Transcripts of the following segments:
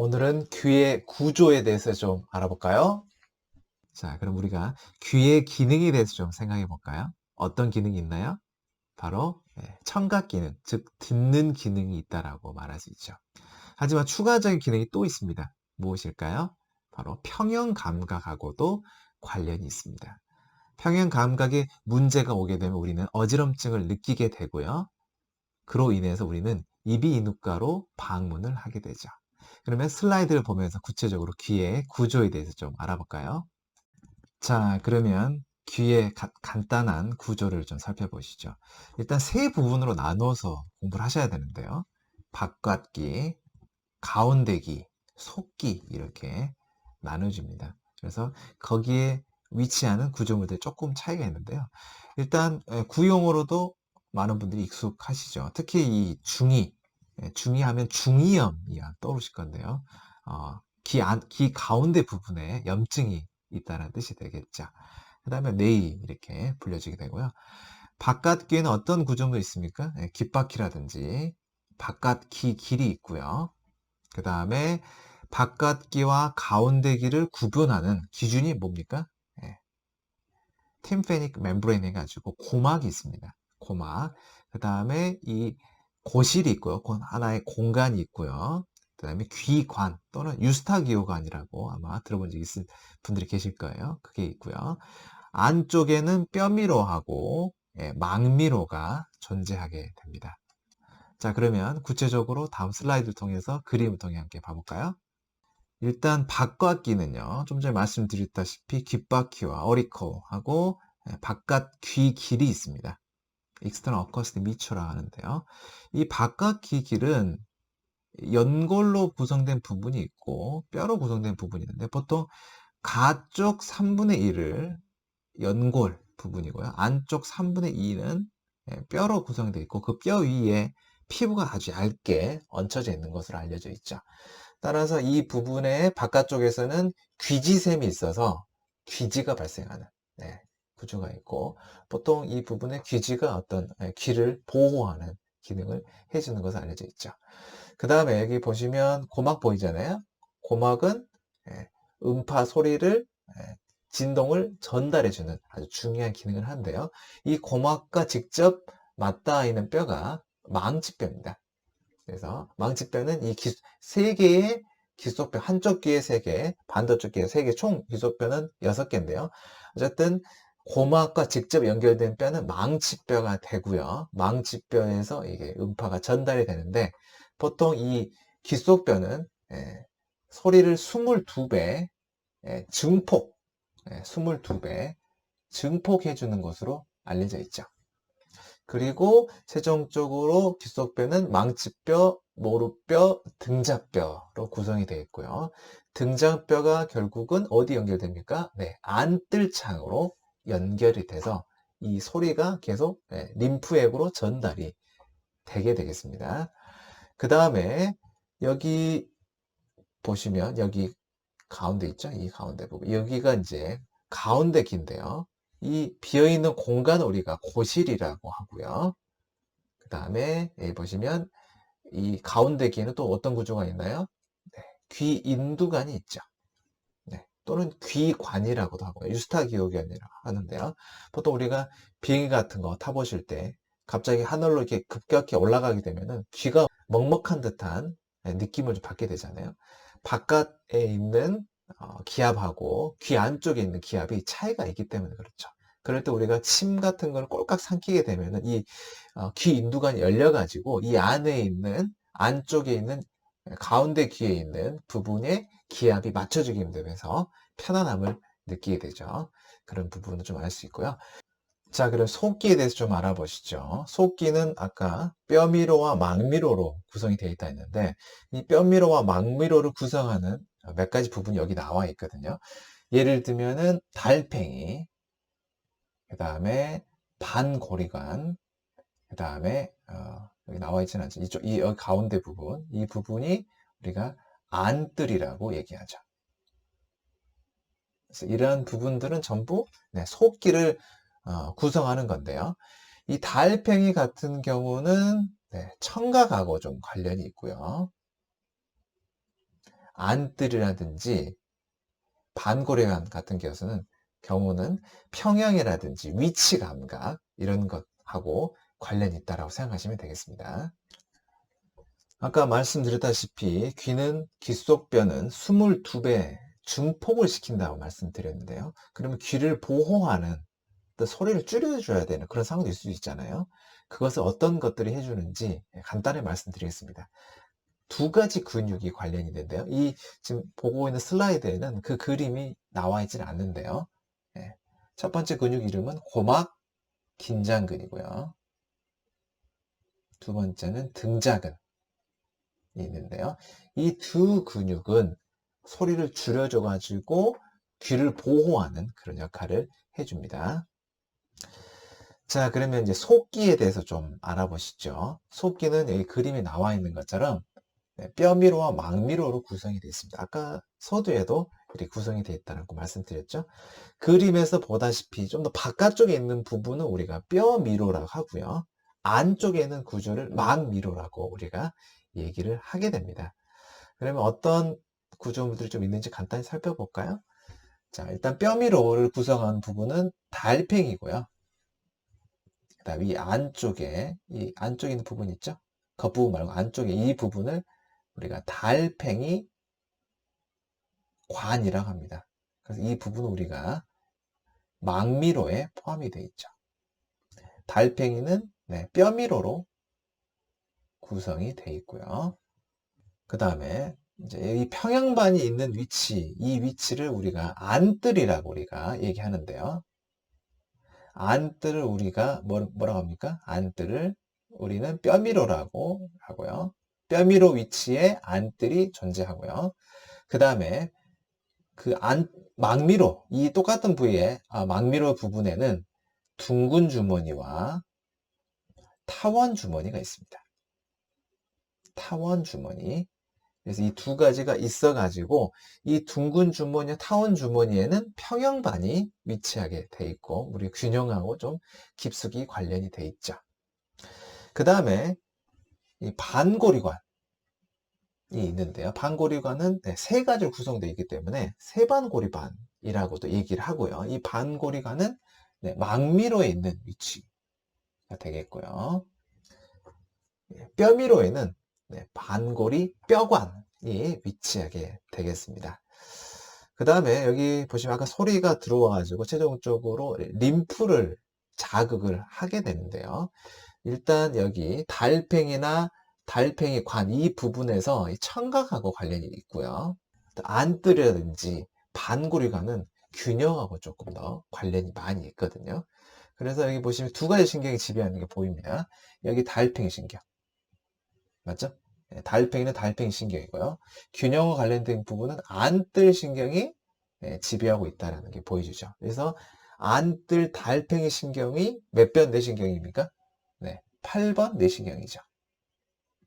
오늘은 귀의 구조에 대해서 좀 알아볼까요? 자, 그럼 우리가 귀의 기능에 대해서 좀 생각해 볼까요? 어떤 기능이 있나요? 바로 청각 기능, 즉 듣는 기능이 있다라고 말할 수 있죠. 하지만 추가적인 기능이 또 있습니다. 무엇일까요? 바로 평형 감각하고도 관련이 있습니다. 평형 감각에 문제가 오게 되면 우리는 어지럼증을 느끼게 되고요. 그로 인해서 우리는 이비인후과로 방문을 하게 되죠. 그러면 슬라이드를 보면서 구체적으로 귀의 구조에 대해서 좀 알아볼까요? 자, 그러면 귀의 간단한 구조를 좀 살펴보시죠. 일단 세 부분으로 나눠서 공부를 하셔야 되는데요. 바깥귀, 가운데귀, 속귀 이렇게 나눠집니다. 그래서 거기에 위치하는 구조물들이 조금 차이가 있는데요. 일단 구용어로도 많은 분들이 익숙하시죠. 특히 이 중이, 중이하면 중이염이 떠오르실 건데요. 귀 가운데 부분에 염증이 있다는 뜻이 되겠죠. 그 다음에 네이 이렇게 불려지게 되고요. 바깥 귀에는 어떤 구조물이 있습니까? 귓바퀴라든지 바깥 귀 길이 있고요. 그 다음에 바깥 귀와 가운데 귀를 구분하는 기준이 뭡니까? 팀페닉 멤브레인 해가지고 고막이 있습니다. 고막. 그 다음에 이 고실이 있고요. 하나의 공간이 있고요. 그 다음에 귀관 또는 유스타기오관이라고 아마 들어본 적 있을 분들이 계실 거예요. 그게 있고요. 안쪽에는 뼈미로하고 망미로가 존재하게 됩니다. 자, 그러면 구체적으로 다음 슬라이드를 통해서 그림을 통해 함께 봐볼까요? 일단 바깥귀는요, 좀 전에 말씀드렸다시피 귓바퀴와 어리코하고 바깥 귀 길이 있습니다. External acoustic mecho라 하는데요. 이 바깥 귀 길은 연골로 구성된 부분이 있고 뼈로 구성된 부분이 있는데 보통 가쪽 3분의 1을 연골 부분이고요. 안쪽 3분의 2는 뼈로 구성되어 있고 그 뼈 위에 피부가 아주 얇게 얹혀져 있는 것으로 알려져 있죠. 따라서 이 부분의 바깥쪽에서는 귀지샘이 있어서 귀지가 발생하는 구조가 있고 보통 이 부분에 귀지가 어떤 귀를 보호하는 기능을 해주는 것으로 알려져 있죠. 그 다음에 여기 보시면 고막 보이잖아요. 고막은 음파 소리를 진동을 전달해주는 아주 중요한 기능을 하는데요. 이 고막과 직접 맞닿아 있는 뼈가 망치뼈입니다. 그래서 망치뼈는 이 세 개의 귀속뼈, 한쪽 귀에 세 개, 반대쪽 귀에 세 개, 총 귀속뼈는 6개인데요. 어쨌든 고막과 직접 연결된 뼈는 망치뼈가 되고요. 망치뼈에서 이게 음파가 전달이 되는데 보통 이 귀속뼈는 소리를 22배 증폭, 22배 증폭해 주는 것으로 알려져 있죠. 그리고 최종적으로 귀속뼈는 망치뼈, 모루뼈, 등자뼈로 구성이 되어 있고요. 등자뼈가 결국은 어디 연결됩니까? 네, 안뜰창으로 연결이 돼서 이 소리가 계속 림프액으로 전달이 되게 되겠습니다. 그 다음에 여기 보시면 여기 가운데 있죠? 이 가운데 부분. 여기가 이제 가운데 귀인데요. 이 비어있는 공간을 우리가 고실이라고 하고요. 그 다음에 여기 보시면 이 가운데 귀에는 또 어떤 구조가 있나요? 네, 귀 인두관이 있죠. 네, 또는 귀관이라고도 하고요. 유스타기오견이라고 하는데요. 보통 우리가 비행기 같은 거 타보실 때 갑자기 하늘로 이렇게 급격히 올라가게 되면은 귀가 먹먹한 듯한 느낌을 좀 받게 되잖아요. 바깥에 있는 기압하고 귀 안쪽에 있는 기압이 차이가 있기 때문에 그렇죠. 그럴 때 우리가 침 같은 걸 꼴깍 삼키게 되면은 이 귀 인두관이 열려가지고 이 안에 있는 안쪽에 있는 가운데 귀에 있는 부분에 기압이 맞춰주기 힘들면서 편안함을 느끼게 되죠. 그런 부분을 좀 알 수 있고요. 자, 그럼 속기에 대해서 좀 알아보시죠. 속기는 아까 뼈미로와 망미로로 구성이 되어 있다 했는데 이 뼈미로와 망미로를 구성하는 몇 가지 부분이 여기 나와 있거든요. 예를 들면은 달팽이, 그 다음에 반고리관, 그 다음에 여기 나와 있지는 않죠. 이쪽 이 여기 가운데 부분, 이 부분이 우리가 안뜰이라고 얘기하죠. 그래서 이러한 부분들은 전부 속기를 구성하는 건데요. 이 달팽이 같은 경우는 청각하고 좀 관련이 있고요. 안뜰이라든지 반고리관 같은 경우는 평형이라든지 위치 감각 이런 것하고 관련이 있다고 생각하시면 되겠습니다. 아까 말씀드렸다시피 귀는 귓속뼈는 22배 증폭을 시킨다고 말씀드렸는데요. 그러면 귀를 보호하는 또 소리를 줄여줘야 되는 그런 상황도 있을 수 있잖아요. 그것을 어떤 것들이 해주는지 간단히 말씀드리겠습니다. 두 가지 근육이 관련이 되는데요. 이 지금 보고 있는 슬라이드에는 그 그림이 나와 있지는 않는데요. 예. 첫 번째 근육 이름은 고막 긴장근이고요. 두 번째는 등자근이 있는데요. 이 두 근육은 소리를 줄여줘 가지고 귀를 보호하는 그런 역할을 해줍니다. 자, 그러면 이제 속귀에 대해서 좀 알아보시죠. 속귀는 여기 그림에 나와 있는 것처럼 뼈미로와 망미로로 구성이 되어 있습니다. 아까 서두에도 이렇게 구성이 되어 있다고 말씀드렸죠. 그림에서 보다시피 좀 더 바깥쪽에 있는 부분은 우리가 뼈미로라고 하고요. 안쪽에 있는 구조를 망미로라고 우리가 얘기를 하게 됩니다. 그러면 어떤 구조물들이 좀 있는지 간단히 살펴볼까요? 자, 일단 뼈미로를 구성하는 부분은 달팽이고요. 그 다음에 이 안쪽에 있는 부분 있죠? 겉부분 말고 안쪽에 이 부분을 우리가 달팽이 관이라고 합니다. 그래서 이 부분은 우리가 망미로에 포함이 되어 있죠. 달팽이는 뼈미로로 구성이 되어 있고요. 그 다음에 이제 이 평형반이 있는 위치, 이 위치를 우리가 안뜰이라고 우리가 얘기하는데요. 안뜰을 우리가 뭐라고 합니까? 안뜰을 우리는 뼈미로라고 하고요. 뼈미로 위치에 안뜰이 존재하고요. 그 다음에 망미로, 이 똑같은 부위에, 망미로 부분에는 둥근 주머니와 타원 주머니가 있습니다. 타원 주머니. 그래서 이 두 가지가 있어가지고 이 둥근 주머니와 타원 주머니에는 평형반이 위치하게 돼 있고 우리 균형하고 좀 깊숙이 관련이 돼 있죠. 그 다음에 이 반고리관이 있는데요. 반고리관은 세 가지로 구성되어 있기 때문에 세반고리반이라고도 얘기를 하고요. 이 반고리관은 망미로에 있는 위치가 되겠고요. 뼈미로에는 반고리 뼈관이 위치하게 되겠습니다. 그 다음에 여기 보시면 아까 소리가 들어와가지고 최종적으로 림프를 자극을 하게 되는데요. 일단 여기 달팽이나 달팽이 관 이 부분에서 청각하고 관련이 있고요. 안뜰이라든지 반고리관은 균형하고 조금 더 관련이 많이 있거든요. 그래서 여기 보시면 두 가지 신경이 지배하는 게 보입니다. 여기 달팽이 신경. 맞죠? 달팽이는 달팽이 신경이고요. 균형과 관련된 부분은 안뜰 신경이 지배하고 있다는 게 보여주죠. 그래서 안뜰 달팽이 신경이 몇 번 뇌신경입니까? 네, 8번 뇌신경이죠.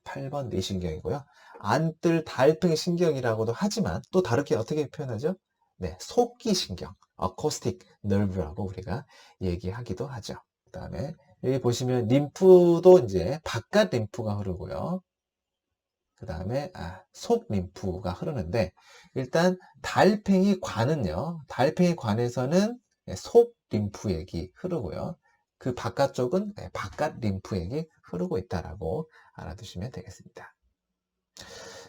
8번 뇌신경이고요. 안뜰 달팽이 신경이라고도 하지만 또 다르게 어떻게 표현하죠? 네, 속기 신경, acoustic nerve라고 우리가 얘기하기도 하죠. 그 다음에 여기 보시면 림프도 이제 바깥 림프가 흐르고요. 그 다음에 속 림프가 흐르는데 일단 달팽이 관은요. 달팽이 관에서는 속 림프액이 흐르고요. 그 바깥쪽은 바깥 림프액이 흐르고 있다라고 알아두시면 되겠습니다.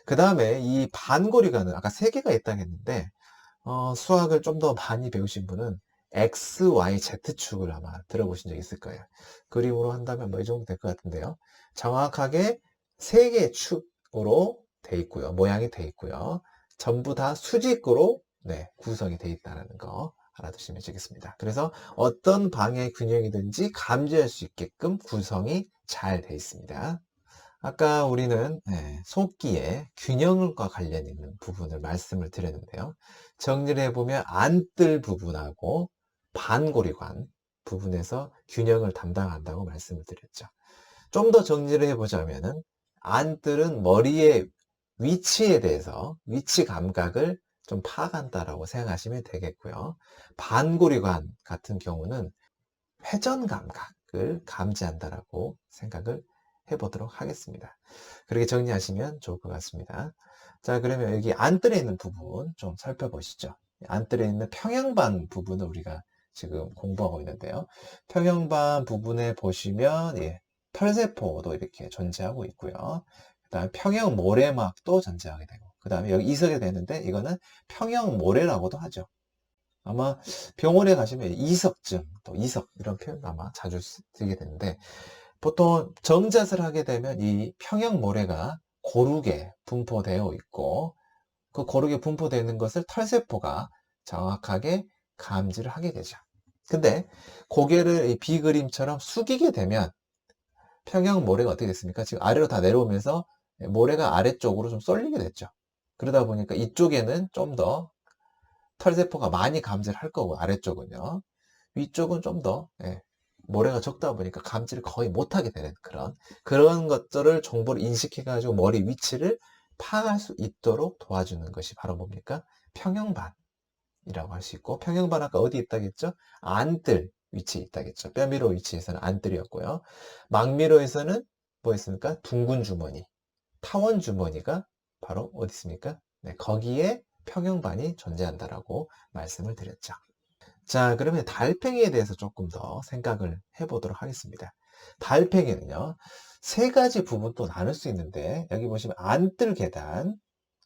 그 다음에 이 반고리관은 아까 세 개가 있다고 했는데 수학을 좀 더 많이 배우신 분은 X, Y, Z축을 아마 들어보신 적 있을 거예요. 그림으로 한다면 뭐 이 정도 될 것 같은데요. 정확하게 세 개의 축으로 돼 있고요. 모양이 돼 있고요. 전부 다 수직으로 구성이 돼 있다는 거 알아두시면 되겠습니다. 그래서 어떤 방향의 균형이든지 감지할 수 있게끔 구성이 잘 돼 있습니다. 아까 우리는 속기의 균형과 관련 있는 부분을 말씀을 드렸는데요. 정리를 해보면 안뜰 부분하고 반고리관 부분에서 균형을 담당한다고 말씀을 드렸죠. 좀 더 정리를 해보자면은 안뜰은 머리의 위치에 대해서 위치 감각을 좀 파악한다라고 생각하시면 되겠고요. 반고리관 같은 경우는 회전 감각을 감지한다라고 생각을 해보도록 하겠습니다. 그렇게 정리하시면 좋을 것 같습니다. 자, 그러면 여기 안뜰에 있는 부분 좀 살펴보시죠. 안뜰에 있는 평형반 부분을 우리가 지금 공부하고 있는데요. 평형반 부분에 보시면, 예, 털세포도 이렇게 존재하고 있고요. 그 다음에 평형 모래막도 존재하게 되고, 그 다음에 여기 이석이 되는데, 이거는 평형 모래라고도 하죠. 아마 병원에 가시면 이석증, 또 이석, 이런 표현 아마 자주 쓰게 되는데, 보통 정잣을 하게 되면 이 평형 모래가 고르게 분포되어 있고, 그 고르게 분포되어 있는 것을 털세포가 정확하게 감지를 하게 되죠. 근데 고개를 이 비그림처럼 숙이게 되면 평형 모래가 어떻게 됐습니까? 지금 아래로 다 내려오면서 모래가 아래쪽으로 좀 쏠리게 됐죠. 그러다 보니까 이쪽에는 좀 더 털세포가 많이 감지를 할 거고, 아래쪽은요. 위쪽은 좀 더 모래가 적다 보니까 감지를 거의 못하게 되는 그런 것들을 정보를 인식해 가지고 머리 위치를 파악할 수 있도록 도와주는 것이 바로 뭡니까? 평형반이라고 할 수 있고, 평형반 아까 어디 있다겠죠? 안뜰 위치에 있다겠죠. 뼈미로 위치에서는 안뜰이었고요. 망미로에서는 뭐였습니까? 둥근 주머니, 타원 주머니가 바로 어디 있습니까? 네, 거기에 평형반이 존재한다라고 말씀을 드렸죠. 자, 그러면 달팽이에 대해서 조금 더 생각을 해보도록 하겠습니다. 달팽이는요, 세 가지 부분 또 나눌 수 있는데, 여기 보시면 안뜰 계단,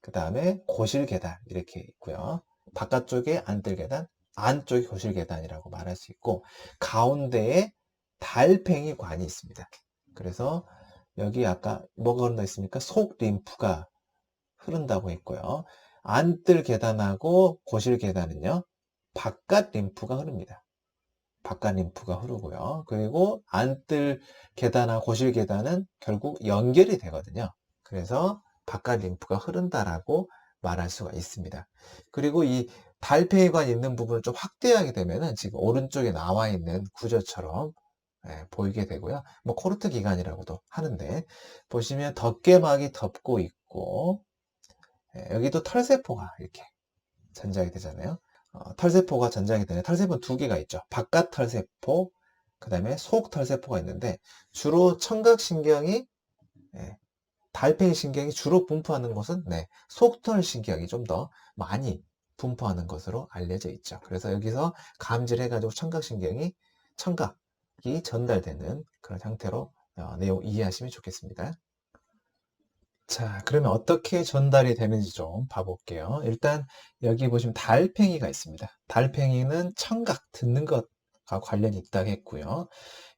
그 다음에 고실 계단, 이렇게 있고요. 바깥쪽에 안뜰 계단, 안쪽에 고실 계단이라고 말할 수 있고, 가운데에 달팽이 관이 있습니다. 그래서 여기 아까 뭐가 흘러 있습니까? 속 림프가 흐른다고 했고요. 안뜰 계단하고 고실 계단은요, 바깥 림프가 흐릅니다. 바깥 림프가 흐르고요. 그리고 안뜰 계단하고 고실 계단은 결국 연결이 되거든요. 그래서 바깥 림프가 흐른다라고 말할 수가 있습니다. 그리고 이 달팽이관 있는 부분을 좀 확대하게 되면은 지금 오른쪽에 나와 있는 구조처럼 보이게 되고요. 뭐 코르트 기관이라고도 하는데, 보시면 덮개막이 덮고 있고, 여기도 털세포가 이렇게 전장이 되잖아요. 털세포가 전장이 되는 털세포는 두 개가 있죠. 바깥 털세포, 그 다음에 속 털세포가 있는데, 주로 청각신경이, 달팽이 신경이 주로 분포하는 곳은 속털 신경이 좀 더 많이 분포하는 것으로 알려져 있죠. 그래서 여기서 감지를 해가지고 청각이 전달되는 그런 형태로 내용 이해하시면 좋겠습니다. 자, 그러면 어떻게 전달이 되는지 좀 봐볼게요. 일단 여기 보시면 달팽이가 있습니다. 달팽이는 청각, 듣는 것과 관련이 있다고 했고요.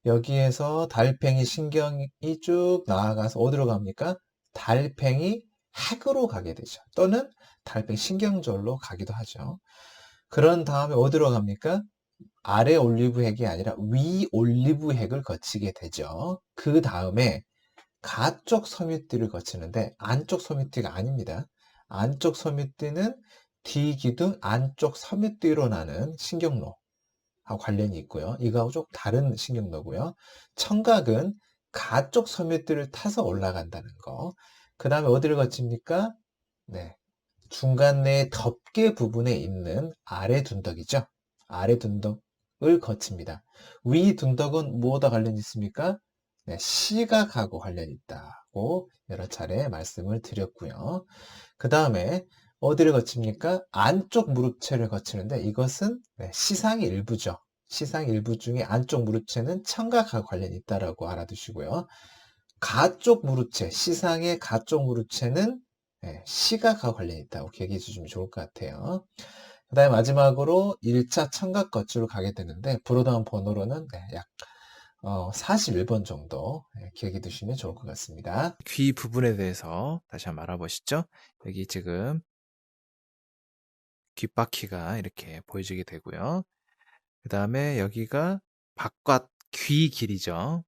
여기에서 달팽이 신경이 쭉 나아가서 어디로 갑니까? 달팽이 핵으로 가게 되죠. 또는 달팽이 신경절로 가기도 하죠. 그런 다음에 어디로 갑니까? 아래 올리브 핵이 아니라 위 올리브 핵을 거치게 되죠. 그 다음에 가쪽 섬유띠를 거치는데 안쪽 섬유띠가 아닙니다. 안쪽 섬유띠는 뒤기둥 안쪽 섬유띠로 나는 신경로하고 관련이 있고요. 이거하고 좀 다른 신경로고요. 청각은 가쪽 섬유띠를 타서 올라간다는 거. 그 다음에 어디를 거칩니까? 네, 중간 내 덮개 부분에 있는 아래 둔덕이죠. 아래 둔덕을 거칩니다. 위 둔덕은 무엇과 관련이 있습니까? 네, 시각하고 관련이 있다고 여러 차례 말씀을 드렸고요. 그 다음에 어디를 거칩니까? 안쪽 무릎체를 거치는데 이것은 시상 일부죠. 시상 일부 중에 안쪽 무릎체는 청각하고 관련이 있다라고 알아두시고요. 가쪽 무릎체, 시상의 가쪽 무릎체는 시각하고 관련이 있다고 기억해 주시면 좋을 것 같아요. 그 다음에 마지막으로 1차 청각 거치로 가게 되는데 브로다운 번호로는 약 41번 정도 기억해 두시면 좋을 것 같습니다. 귀 부분에 대해서 다시 한번 알아보시죠. 여기 지금 귓바퀴가 이렇게 보여지게 되고요. 그 다음에 여기가 바깥 귀 길이죠.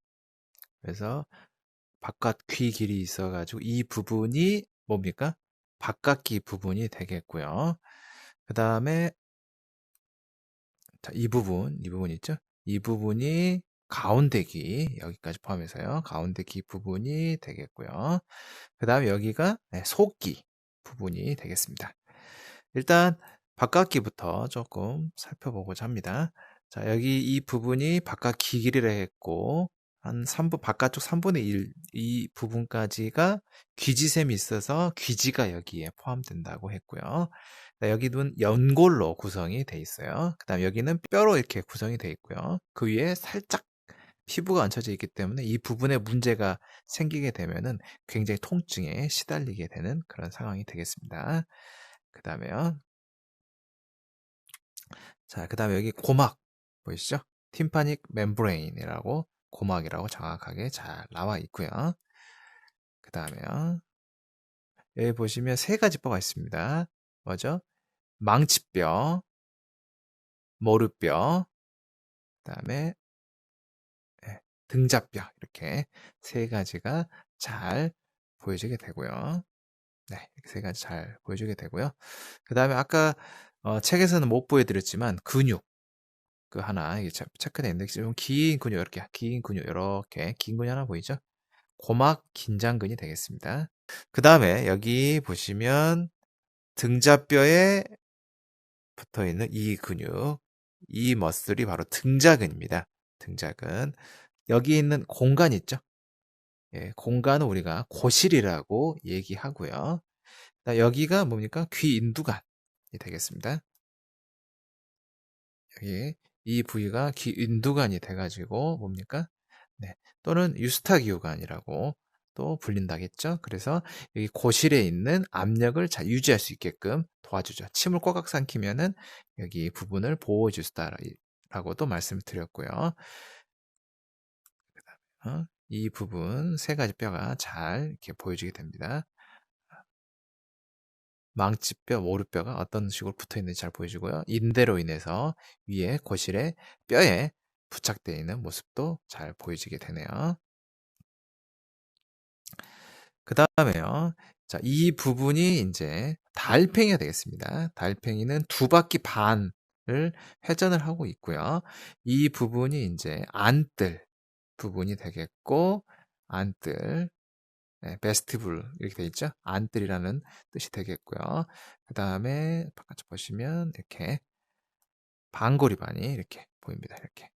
그래서 바깥 귀 길이 있어가지고 이 부분이 뭡니까? 바깥귀 부분이 되겠고요. 그 다음에 이 부분 있죠? 이 부분이 가운데 귀, 여기까지 포함해서요. 가운데 귀 부분이 되겠고요. 그 다음에 여기가 속귀 부분이 되겠습니다. 일단 바깥귀부터 조금 살펴보고자 합니다. 자, 여기 이 부분이 바깥귀 길이라 했고, 한 3분, 바깥쪽 3분의 1, 이 부분까지가 귀지샘이 있어서 귀지가 여기에 포함된다고 했고요. 여기는 연골로 구성이 돼 있어요. 그 다음 여기는 뼈로 이렇게 구성이 돼 있고요. 그 위에 살짝 피부가 얹혀져 있기 때문에 이 부분에 문제가 생기게 되면은 굉장히 통증에 시달리게 되는 그런 상황이 되겠습니다. 그 다음에요. 자, 그 다음에 여기 고막 보이시죠? 팀파닉 멤브레인이라고 고막이라고 정확하게 잘 나와 있고요. 그 다음에요. 여기 보시면 세 가지 뼈가 있습니다. 뭐죠? 망치뼈, 모르뼈, 그 다음에 등자뼈 이렇게 세 가지가 잘 보여지게 되고요. 네, 이렇게 세 가지 잘 보여주게 되고요. 그 다음에 아까 책에서는 못 보여드렸지만 근육 그 하나 이게 체크되어 있는데 좀 긴 근육 이렇게 긴 근육 이렇게 긴 근육 하나 보이죠? 고막 긴장근이 되겠습니다. 그 다음에 여기 보시면 등자뼈에 붙어 있는 이 근육, 이 머슬이 바로 등자근입니다. 등자근. 여기 있는 공간 있죠? 예, 공간은 우리가 고실이라고 얘기하고요. 여기가 뭡니까? 귀인두관이 되겠습니다. 여기 이 부위가 귀인두관이 돼가지고 뭡니까? 네, 또는 유스타기후관이라고 또 불린다겠죠. 그래서 여기 고실에 있는 압력을 잘 유지할 수 있게끔 도와주죠. 침을 꼬박 삼키면은 여기 부분을 보호해주다라고도 말씀을 드렸고요. 이 부분 세 가지 뼈가 잘 이렇게 보여지게 됩니다. 망치뼈, 모르뼈가 어떤 식으로 붙어 있는지 잘 보여주고요. 인대로 인해서 위에 고실에 뼈에 부착되어 있는 모습도 잘 보여지게 되네요. 그 다음에요. 자, 이 부분이 이제 달팽이가 되겠습니다. 달팽이는 2바퀴 반을 회전을 하고 있고요. 이 부분이 이제 안뜰 부분이 되겠고, 안뜰, 네, 베스티블 이렇게 돼 있죠. 안뜰이라는 뜻이 되겠고요. 그 다음에 바깥쪽 보시면 이렇게 반고리반이 이렇게 보입니다. 이렇게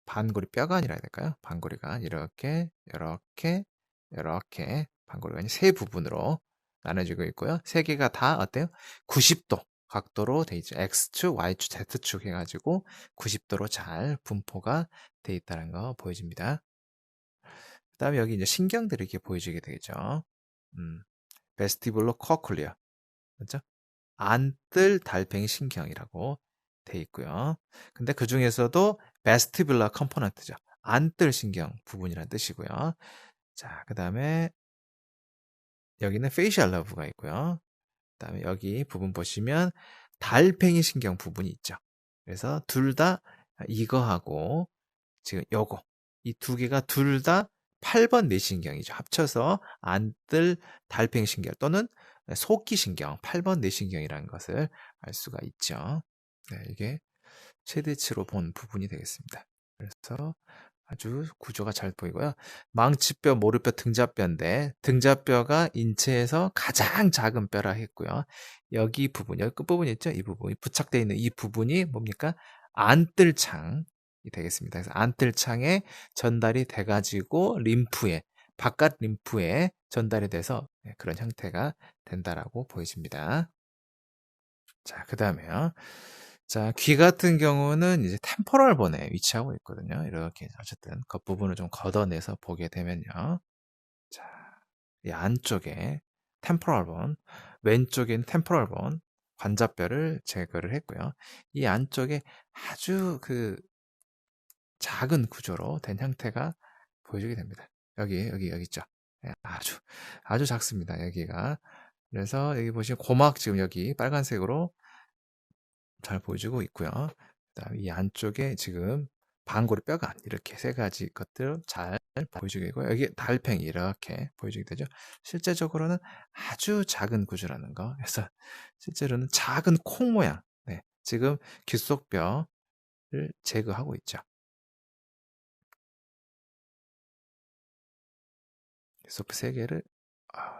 반고리 뼈가 아니라 해야 될까요? 반고리가 이렇게 이렇게 반고리관이 세 부분으로 나눠지고 있고요. 세 개가 다 어때요? 90도 각도로 돼 있죠. X축, Y축, Z축 해가지고 90도로 잘 분포가 돼 있다는 거 보여집니다. 그 다음에 여기 이제 신경들이 이렇게 보여지게 되겠죠. 베스티블로 코클리어. 맞죠? 안뜰 달팽이 신경이라고 돼 있고요. 근데 그 중에서도 베스티뷸러 컴포넌트죠. 안뜰 신경 부분이라는 뜻이고요. 자, 그 다음에 여기는 페이셜 러브가 있고요. 그 다음에 여기 부분 보시면 달팽이 신경 부분이 있죠. 그래서 둘 다 이거하고 지금 요거 이 두 개가 둘 다 8번 뇌신경이죠. 합쳐서 안뜰 달팽이 신경 또는 속기 신경 8번 뇌신경이라는 것을 알 수가 있죠. 네, 이게 최대치로 본 부분이 되겠습니다. 그래서 아주 구조가 잘 보이고요. 망치뼈, 모르뼈, 등자뼈인데 등자뼈가 인체에서 가장 작은 뼈라 했고요. 여기 부분, 여기 끝부분 있죠? 이 부분이 부착되어 있는 이 부분이 뭡니까? 안뜰창이 되겠습니다. 그래서 안뜰창에 전달이 돼가지고 림프에, 바깥 림프에 전달이 돼서 그런 형태가 된다라고 보여집니다. 자, 그 다음에요. 자, 귀 같은 경우는 이제 템포럴 본에 위치하고 있거든요. 이렇게 어쨌든 겉부분을 좀 걷어내서 보게 되면요. 자, 이 안쪽에 템포럴 본, 왼쪽엔 템포럴 본, 관자뼈를 제거를 했고요. 이 안쪽에 아주 그 작은 구조로 된 형태가 보여지게 됩니다. 여기 있죠. 예, 아주 작습니다. 여기가. 그래서 여기 보시면 고막 지금 여기 빨간색으로 잘 보여주고 있고요. 그다음에 이 안쪽에 지금 반고리 뼈가 이렇게 세 가지 것들 잘 보여주게 되고 여기 달팽이 이렇게 보여주게 되죠. 실제적으로는 아주 작은 구조라는 거. 그래서 실제로는 작은 콩 모양. 네, 지금 귓속뼈를 제거하고 있죠. 귓속뼈 세 개를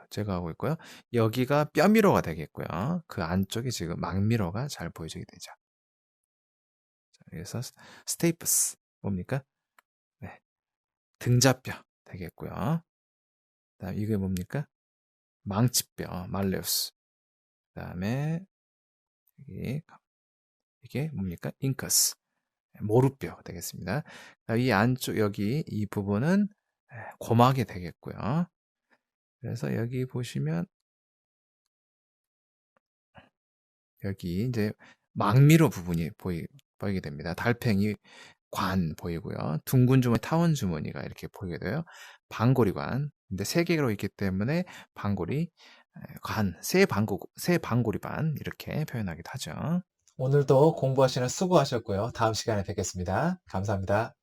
제거하고 있고요. 여기가 뼈미로가 되겠고요. 그 안쪽에 지금 막미로가 잘 보여지게 되죠. 그래서 스테이프스 뭡니까? 네. 등자뼈 되겠고요. 그다음 이게 뭡니까? 망치뼈, 말레우스. 그다음에 여기 이게 뭡니까? 잉커스, 모루뼈 되겠습니다. 이 안쪽 여기 이 부분은 고막이 되겠고요. 그래서 여기 보시면 여기 이제 망미로 부분이 보이게 됩니다. 달팽이 관 보이고요. 둥근 주머니, 타원 주머니가 이렇게 보이게 돼요. 방고리관. 근데 세 개로 있기 때문에 방고리 관, 세 방고리반 이렇게 표현하기도 하죠. 오늘도 공부하시는 수고하셨고요. 다음 시간에 뵙겠습니다. 감사합니다.